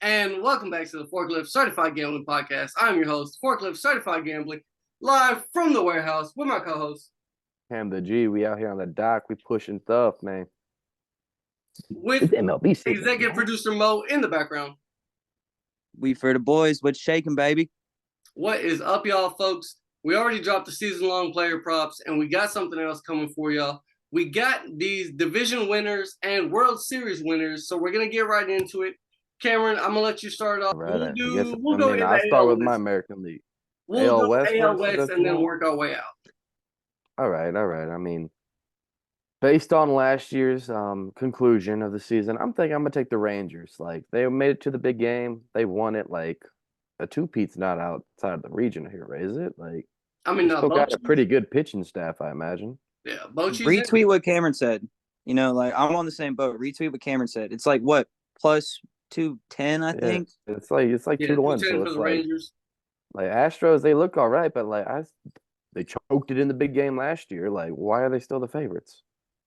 And welcome back to the Forklift Certified Gambling Podcast. I'm your host, Forklift Certified Gambling, live from the warehouse with my co-host, Cam the G, we out here on the dock. We pushing stuff, man. with It's MLB season, executive man. producer Mo in the background. We for the boys. What's shaking, baby? What is up, y'all, folks? We already dropped the season-long player props, and we got something else coming for y'all. We got these division winners and World Series winners, so we're gonna get right into it. Cameron, I'm gonna let you start off. Right. We'll go in I'll the start AL with my West. American League. We'll AL go West AL first, West and then work our way out. All right. I mean, based on last year's conclusion of the season, I'm thinking I'm gonna take the Rangers. Like they made it to the big game. They won it like a two-peat's not outside of the region here, right? Is it? Like I mean, they still got a Bochy's, pretty good pitching staff, I imagine. yeah, Bochy's in. Retweet what Cameron said. You know, like I'm on the same boat. Retweet what Cameron said. It's like what plus 210, I think. It's like Yeah, 2-1. 210 So for it's the Rangers. like Astros, they look all right, but they choked it in the big game last year. Like, why are they still the favorites?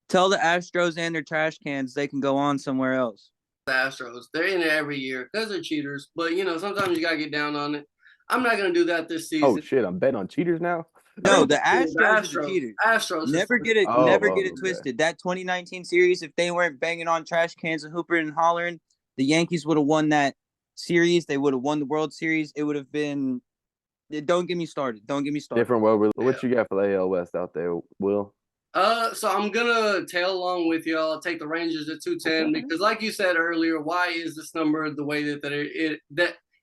Tell the Astros and their trash cans they can go on somewhere else. The Astros, they're in it every year because they're cheaters. But sometimes you gotta get down on it. I'm not gonna do that this season. Oh shit, I'm betting on cheaters now. No, the Astros are the cheaters. Astros. Never get it Okay. twisted. That 2019 series, if they weren't banging on trash cans and hooping and hollering, the Yankees would have won that series. They would have won the World Series. It would have been. Don't get me started. Different world. What you got for the AL West out there, Will? So I'm gonna tail along with y'all. I'll take the Rangers at 210 because, like you said earlier, why is this number the way that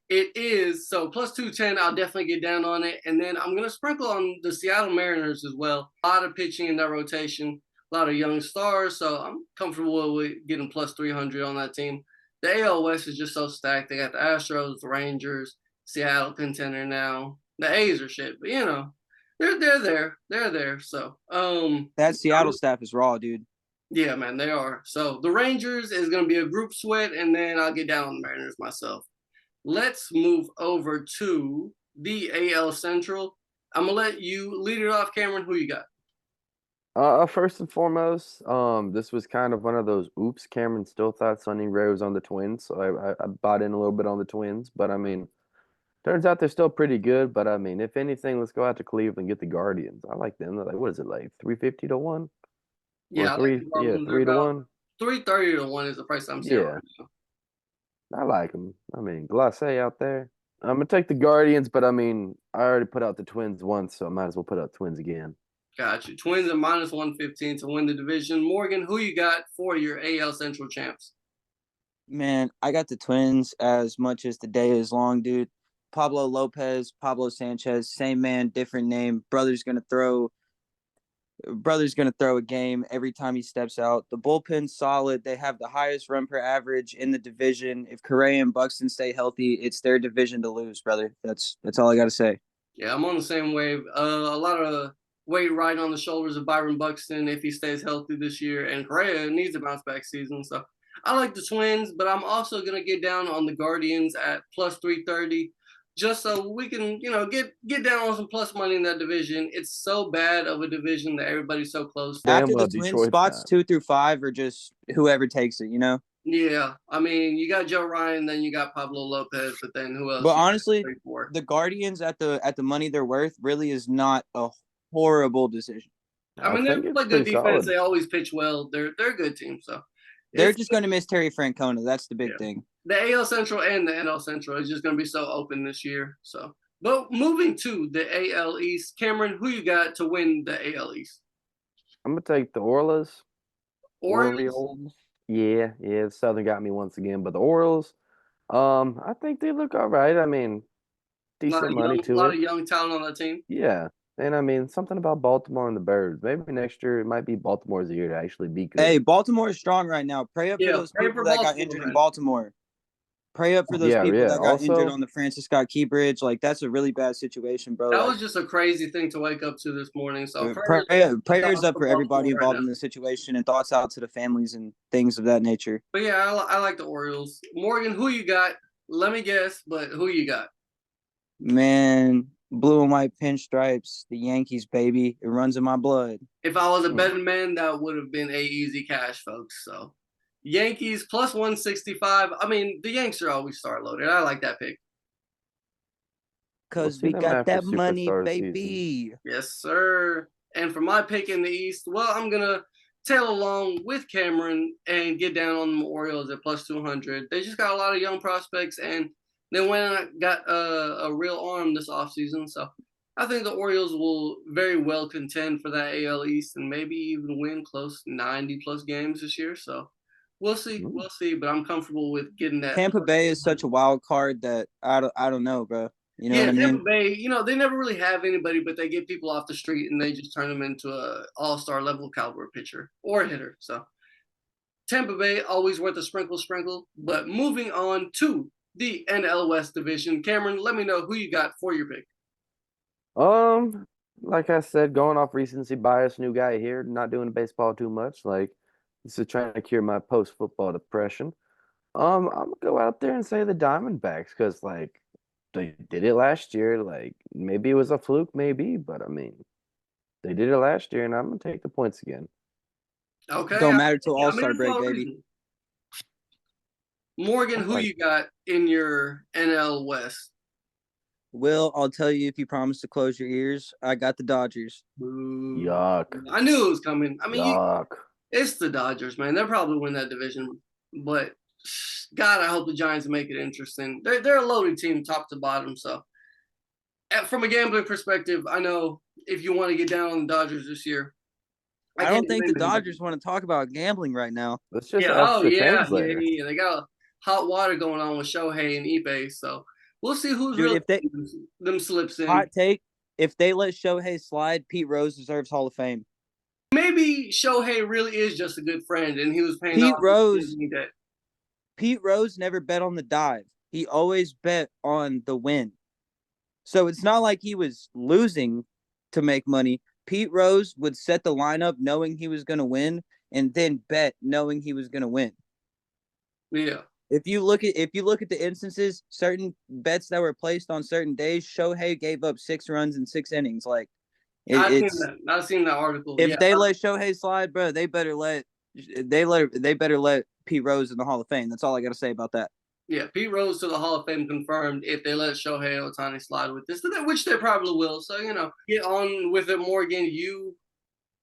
it is? So plus 210, I'll definitely get down on it, and then I'm gonna sprinkle on the Seattle Mariners as well. A lot of pitching in that rotation, a lot of young stars, so I'm comfortable with getting plus 300 on that team. The AL West is just so stacked. They got the Astros, the Rangers, Seattle contender now. The A's are shit, but they're there. So that Seattle staff is raw, dude. Yeah, man, they are. So the Rangers is gonna be a group sweat, and then I'll get down on the Mariners myself. Let's move over to the AL Central. I'm gonna let you lead it off, Cameron. Who you got? First and foremost, this was kind of one of those oops. Cameron still thought Sonny Ray was on the Twins, so I bought in a little bit on the Twins, but I mean, turns out they're still pretty good. But I mean, if anything, let's go out to Cleveland and get the Guardians. I like them. They're like, what is it, like 350 to 1? Yeah, Or three, yeah, 3 to 1. 330 to 1 is the price I'm seeing right now. I like them. I mean, Glacé out there. I'm gonna take the Guardians, but I mean, I already put out the Twins once, so I might as well put out Twins again. Got you. Twins at minus 115 to win the division. Morgan, who you got for your AL Central champs? Man, I got the Twins as much as the day is long, dude. Pablo Lopez, Pablo Sanchez, same man, different name. Brother's gonna throw a game every time he steps out. The bullpen's solid. They have the highest run per average in the division. If Correa and Buxton stay healthy, it's their division to lose, brother. That's all I got to say. Yeah, I'm on the same wave. A lot of weight riding on the shoulders of Byron Buxton if he stays healthy this year, and Correa needs a bounce back season. So I like the Twins, but I'm also gonna get down on the Guardians at plus 330. Just so we can, get down on some plus money in that division. It's so bad of a division that everybody's so close. After the Twins, spots 2 through 5 are just whoever takes it, Yeah, I mean, you got Joe Ryan, then you got Pablo Lopez, but then who else? But honestly, the Guardians at the money they're worth really is not a horrible decision. I mean, they're like good defense. Solid. They always pitch well. They're a good team, so they're just going to miss Terry Francona. That's the big thing. The AL Central and the NL Central is just going to be so open this year. So, but moving to the AL East, Cameron, who you got to win the AL East? I'm gonna take the Orioles. Orioles. Yeah, Southern got me once again, but the Orioles, I think they look all right. I mean, decent money to it. A lot of young talent on that team. Yeah. And I mean, something about Baltimore and the Birds. Maybe next year it might be Baltimore's year to actually be good. Hey, Baltimore is strong right now. Pray up for those people that got injured in Baltimore. Pray up for those people that got injured on the Francis Scott Key Bridge. Like, that's a really bad situation, bro. That was just a crazy thing to wake up to this morning. So prayers up for everybody involved in the situation, and thoughts out to the families and things of that nature. But yeah, I like the Orioles. Morgan, who you got? Let me guess, but who you got? Man, blue and white pinstripes, the Yankees, baby. It runs in my blood. If I was a betting man, that would have been a easy cash, folks. So Yankees plus 165. I mean, the Yanks are always star loaded. I like that pick. We'll Because see we them got after that money, Superstar season. baby. Yes, sir. And for my pick in the East, well, I'm gonna tail along with Cameron and get down on the Orioles at plus 200. They just got a lot of young prospects, and they went and got a real arm this offseason. So I think the Orioles will very well contend for that AL East and maybe even win close 90 plus games this year. So we'll see. Mm. We'll see. But I'm comfortable with getting that. Tampa Bay is such a wild card that I don't know, bro. You know Yeah, what I mean? Tampa Bay, they never really have anybody, but they get people off the street and they just turn them into a all-star level caliber pitcher or hitter. So Tampa Bay, always worth a sprinkle. But moving on to the NL West division, Cameron, let me know who you got for your pick. Like I said, going off recency bias, new guy here, not doing baseball too much. Like, this is trying to cure my post-football depression. I'm gonna go out there and say the Diamondbacks because, like, they did it last year. Like, maybe it was a fluke, maybe, but I mean, they did it last year, and I'm gonna take the points again. Okay. Don't matter till I'm in All-Star it break, for a baby. reason. Morgan, who Like- you got in your NL West? Will, I'll tell you if you promise to close your ears. I got the Dodgers. Boo. Yuck. I knew it was coming. I mean, Yuck. it's the Dodgers, man. They'll probably win that division, but God, I hope the Giants make it interesting. They're a loaded team, top to bottom. So, from a gambling perspective, I know if you want to get down on the Dodgers this year, I don't can't think the blame anybody. Dodgers want to talk about gambling right now. Let's just Yeah. ask Oh the yeah. translator. Yeah. They got hot water going on with Shohei and Ipe. So we'll see who's Dude, really if they them slips in. hot take, if they let Shohei slide, Pete Rose deserves Hall of Fame. Maybe Shohei really is just a good friend, and he was paying Pete off Rose- Disney debt. Pete Rose never bet on the dive. He always bet on the win. So it's not like he was losing to make money. Pete Rose would set the lineup knowing he was going to win and then bet knowing he was going to win. Yeah. If you look at the instances, certain bets that were placed on certain days, Shohei gave up 6 runs in 6 innings. Like I've seen that article. if they let Shohei slide, bro, they better let Pete Rose in the Hall of Fame. That's all I got to say about that. Yeah, Pete Rose to the Hall of Fame confirmed if they let Shohei Ohtani slide with this, which they probably will. So, get on with it, Morgan.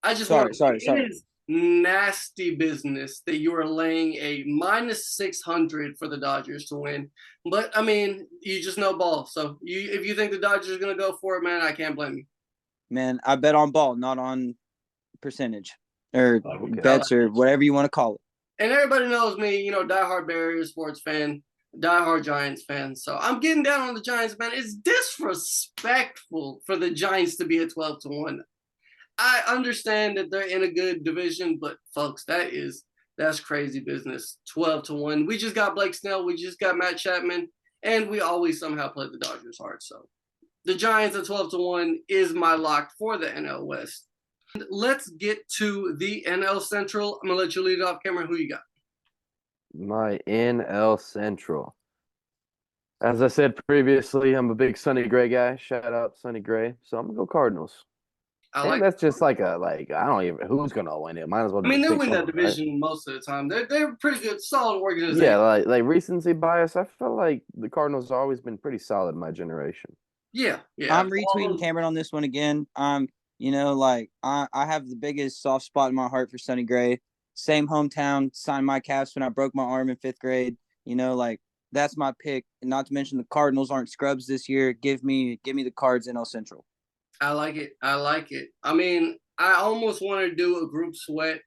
It is nasty business that you are laying a minus 600 for the Dodgers to win. But, I mean, you just know ball. So, if you think the Dodgers are going to go for it, man, I can't blame you. Man, I bet on ball, not on percentage or Okay. bets or whatever you want to call it. And everybody knows me, diehard Barrier sports fan, diehard Giants fan. So I'm getting down on the Giants, man. It's disrespectful for the Giants to be at 12-1. I understand that they're in a good division, but folks, that's crazy business. 12-1. We just got Blake Snell, we just got Matt Chapman, and we always somehow play the Dodgers hard. So the Giants at 12-1 is my lock for the NL West. Let's get to the NL Central. I'm going to let you lead off, Cameron. Who you got? My NL Central. As I said previously, I'm a big Sonny Gray guy. Shout out Sonny Gray. So I'm gonna go Cardinals. That's just I don't even who's gonna win it. Might as well. I mean, they pick win that someone, division right? most of the time. They're pretty good, solid organization. Yeah, like recency bias. I feel like the Cardinals have always been pretty solid in my generation. Yeah. I'm retweeting Cameron on this one again. I have the biggest soft spot in my heart for Sonny Gray. Same hometown, signed my caps when I broke my arm in 5th grade. That's my pick. And not to mention the Cardinals aren't scrubs this year. Give me the Cards NL Central. I like it. I mean, I almost want to do a group sweat,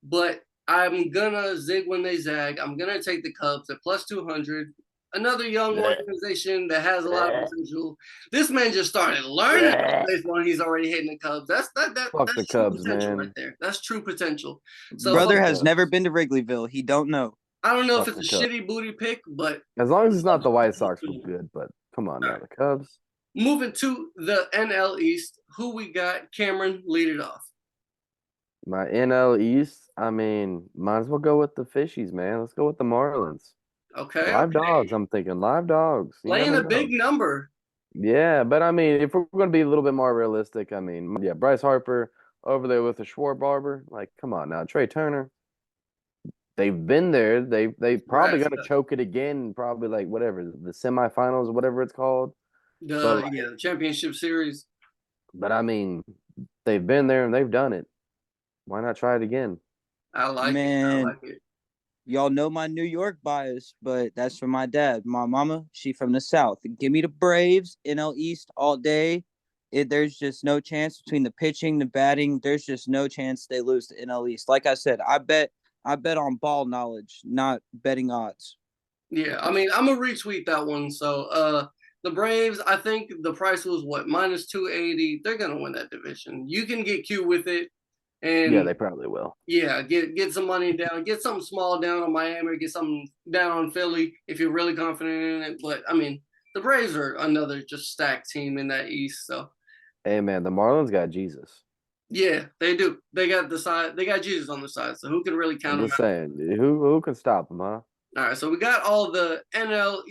but I'm gonna zig when they zag. I'm gonna take the Cubs at plus 200. Another young organization that has a lot of potential. This man just started learning baseball and he's already hitting the Cubs. That's the Cubs, potential man. right there. That's true potential. So, Brother has never been to Wrigleyville. He don't know. I don't know if Fuck it's a the Cubs. shitty booty pick, but As long as it's not the White Sox, we're good. But come on now, the Cubs. moving to the NL East, who we got? Cameron, lead it off. My NL East. I mean, might as well go with the Fishies, man. Let's go with the Marlins. Okay. Live dogs. I'm thinking live dogs. You Laying never a big know. number. Yeah, but I mean, if we're going to be a little bit more realistic, I mean, yeah, Bryce Harper over there with the Schwarber. Like, come on now, Trey Turner. they've been there. They probably Congrats. gonna choke it again. Probably like whatever the semifinals or whatever it's called. But The championship series. but I mean, they've been there and they've done it. Why not try it again? I like it. I Man, like it. y'all know my New York bias, but that's from my dad. My mama, she from the South. Give me the Braves, NL East all day. There's just no chance between the pitching, the batting. There's just no chance they lose to NL East. Like I said, I bet on ball knowledge, not betting odds. Yeah, I mean, I'm gonna retweet that one. So, the Braves, I think the price was what, minus 280. They're gonna win that division. You can get cute with it, and Yeah, they probably will. yeah, get some money down, get something small down on Miami, get something down on Philly if you're really confident in it. But I mean, the Braves are another just stacked team in that East. So Hey man, the Marlins got Jesus. yeah, they do. They got the side. They got Jesus on the side. So who can really count I'm them just out? saying, who can stop them, huh? All right, so we got all the NL,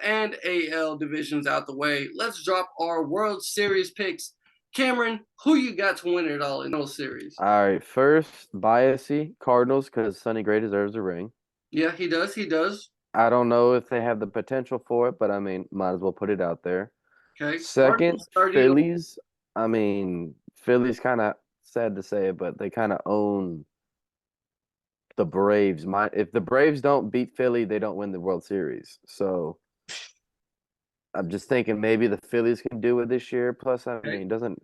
and AL divisions out the way. Let's drop our World Series picks. Cameron, who you got to win it all in those series? All right, first biasy Cardinals because Sonny Gray deserves a ring. Yeah, he does. He does. I don't know if they have the potential for it, but I mean, might as well put it out there. Okay. Second, Cardinals 30. Phillies. I mean, Phillies kind of sad to say it, but they kind of own the Braves. If the Braves don't beat Philly, they don't win the World Series. So I'm just thinking maybe the Phillies can do it this year. Plus, I mean, doesn't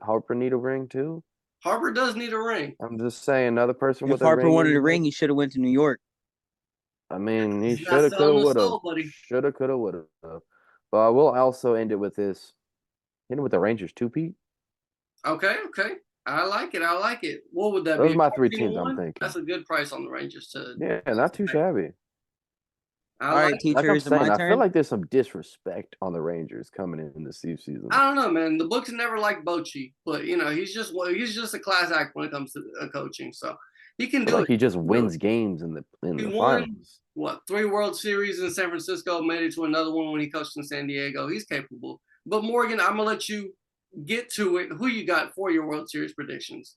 Harper need a ring too? Harper does need a ring. I'm just saying, another person If with a Harper ring. wanted a ring, he should have went to New York. I mean, he He's should not have, could selling have, the would have. soul, buddy. Should have, could have, would have. But I will also end it with this. Hit it with the Rangers too, Pete. Okay. I like it. I like it. What would that Those be? are my three 14 to teams I'm 1? thinking. That's a good price on the Rangers to. Yeah, not too shabby. I All like right, it. teacher, Like I'm is it saying, my I turn? feel like there's some disrespect on the Rangers coming in the season. I don't know, man. The books never liked Bochy, but you know he's just a class act when it comes to coaching. So he can do Like it. he just wins games in He the won finals. 3 World Series in San Francisco, made it to another one when he coached in San Diego. He's capable. But Morgan, I'm gonna let you get to it. Who you got for your World Series predictions?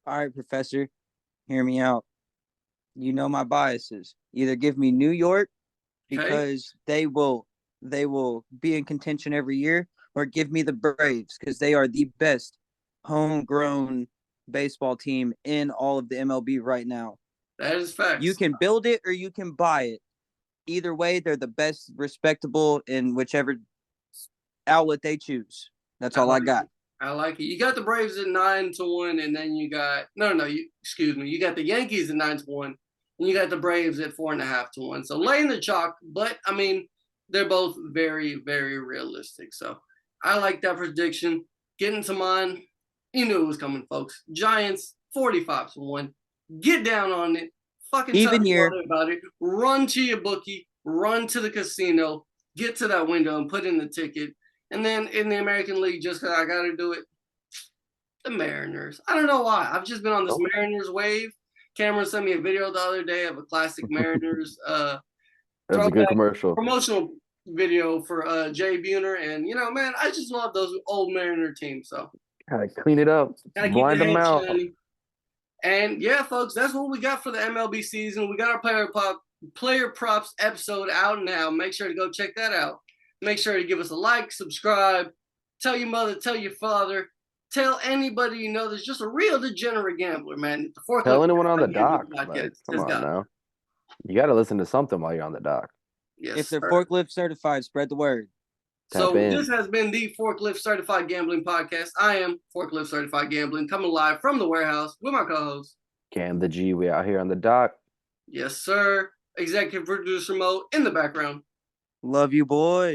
All right, Professor, hear me out. You know my biases. Either give me New York because they will be in contention every year, or give me the Braves because they are the best homegrown baseball team in all of the MLB right now. That is facts. You can build it or you can buy it. Either way, they're the best, respectable in whichever outlet they choose. That's all I got. I like it. You got the Braves at 9-1, and then you got excuse me. You got the Yankees at 9-1, and you got the Braves at 4.5-1. So laying the chalk, but I mean they're both very, very realistic. So I like that prediction. Getting to mine, you knew it was coming, folks. Giants 45-1. Get down on it. Fucking Even year about it. Run to your bookie. Run to the casino. Get to that window and put in the ticket. And then in the American League, just because I got to do it, the Mariners. I don't know why. I've just been on this Mariners wave. Cameron sent me a video the other day of a classic Mariners That's a good commercial. promotional video for Jay Buhner. And, you know, man, I just love those old Mariner teams. So Gotta clean it up. Blind them out. shiny. And, yeah, folks, that's what we got for the MLB season. We got our player props episode out now. Make sure to go check that out. Make sure to give us a like, subscribe, tell your mother, tell your father, tell anybody you know that's just a real degenerate gambler, man. Tell anyone on the dock. Like, come on now. You got to listen to something while you're on the dock. Yes, if they're forklift certified, spread the word. So this has been the Forklift Certified Gambling Podcast. I am Forklift Certified Gambling, coming live from the warehouse with my co-host. Cam the G. We out here on the dock. Yes, sir. Executive producer Mo in the background. Love you, boy.